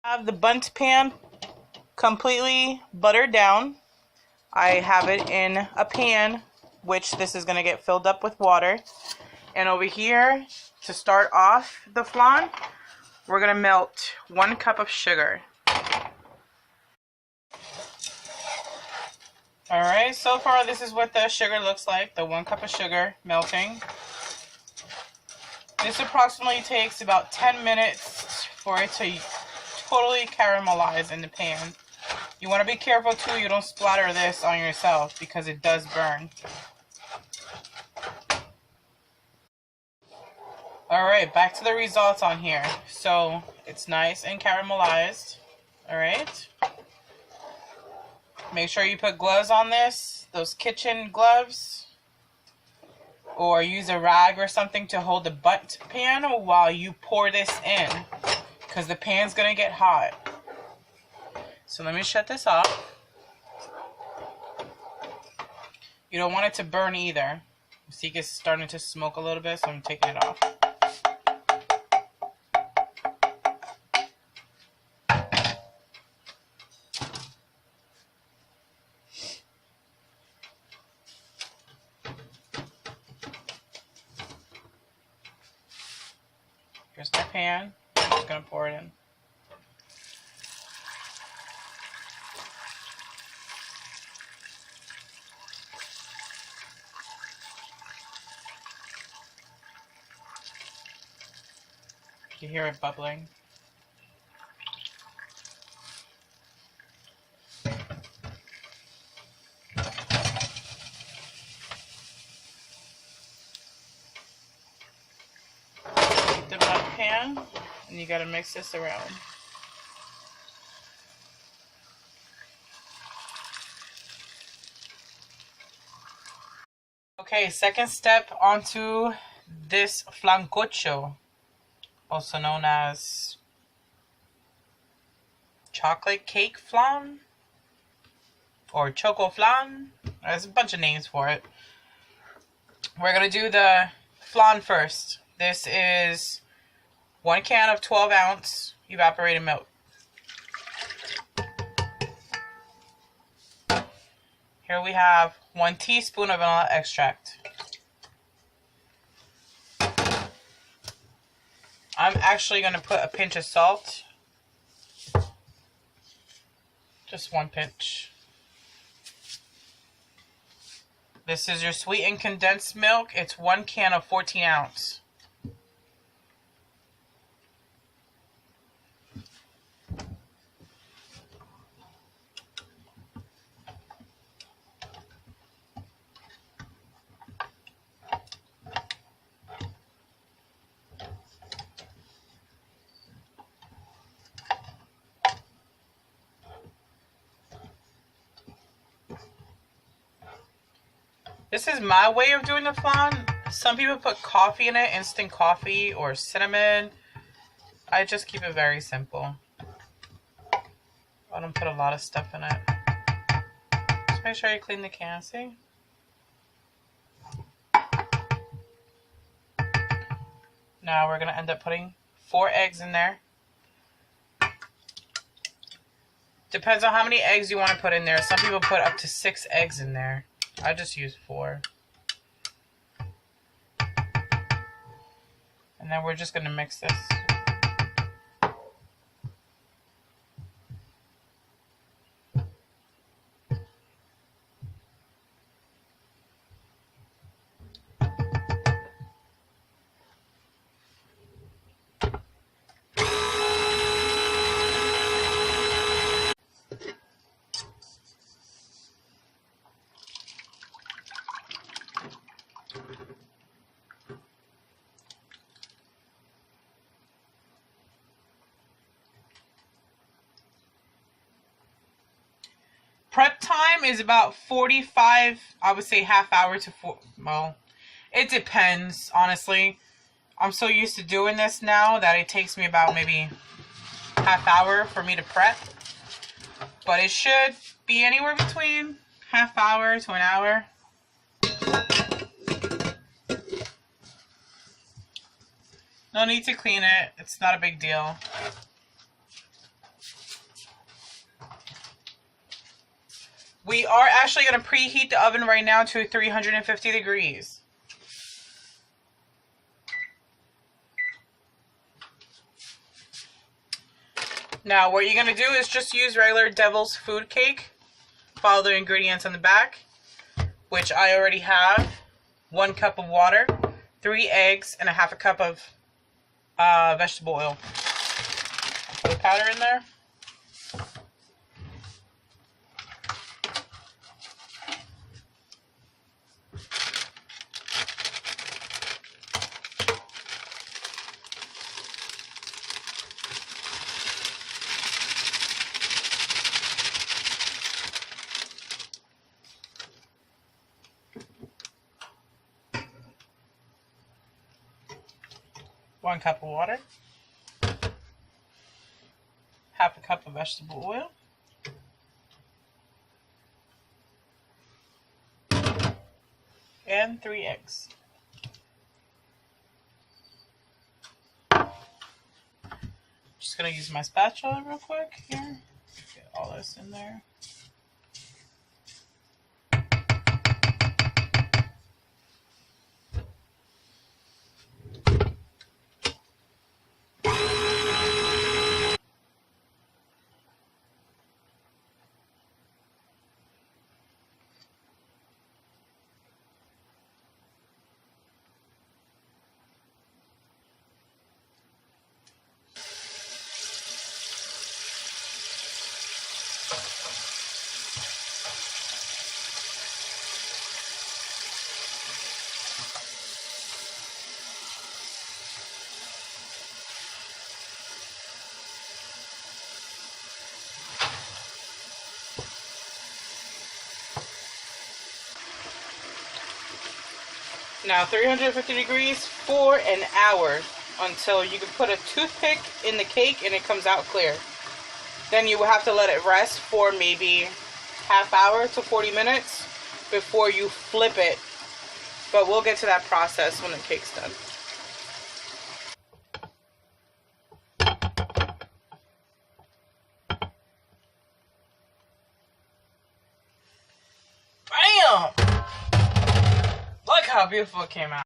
I have the bundt pan completely buttered down. I have it in a pan, which this is going to get filled up with water. And over here, to start off the flan, we're going to melt 1 cup of sugar. Alright, so far this is what the sugar looks like, the 1 cup of sugar melting. This approximately takes about 10 minutes for it to totally caramelize in the pan. You want to be careful too, you don't splatter this on yourself because it does burn. Alright, back to the results on here. So, it's nice and caramelized. Alright. Make sure you put gloves on this, those kitchen gloves. Or use a rag or something to hold the bundt pan while you pour this in. Because the pan's going to get hot. So let me shut this off. You don't want it to burn either. See, it's starting to smoke a little bit, so I'm taking it off. Here's my pan. I'm just going to pour it in. You hear it bubbling. Keep the bundt pan, and you gotta mix this around. Okay, second step onto this flancocho, also known as chocolate cake flan or chocoflan. There's a bunch of names for it. We're going to do the flan first. This is 1 can of 12-ounce evaporated milk. Here we have 1 teaspoon of vanilla extract. I'm actually going to put a pinch of salt. Just 1 pinch. This is your sweetened condensed milk. It's 1 can of 14-ounce. This is my way of doing the flan. Some people put coffee in it, instant coffee or cinnamon. I just keep it very simple. I don't put a lot of stuff in it. Just make sure you clean the can, see? Now we're going to end up putting 4 eggs in there. Depends on how many eggs you want to put in there. Some people put up to 6 eggs in there. I just use 4. And then we're just going to mix this. Prep time is about 45, I would say half hour to 4, well, it depends, honestly. I'm so used to doing this now that it takes me about maybe half hour for me to prep. But it should be anywhere between half hour to an hour. No need to clean it. It's not a big deal. We are actually going to preheat the oven right now to 350 degrees. Now, what you're going to do is just use regular Devil's Food Cake. Follow the ingredients on the back, which I already have. 1 cup of water, 3 eggs, and a half a cup of vegetable oil. Put the powder in there. One cup of water, half a cup of vegetable oil, and 3 eggs. Just gonna use my spatula real quick here. Get all this in there. Now 350 degrees for an hour until you can put a toothpick in the cake and it comes out clear. Then you will have to let it rest for maybe half hour to 40 minutes before you flip it. But we'll get to that process when the cake's done. Bam! Look how beautiful it came out.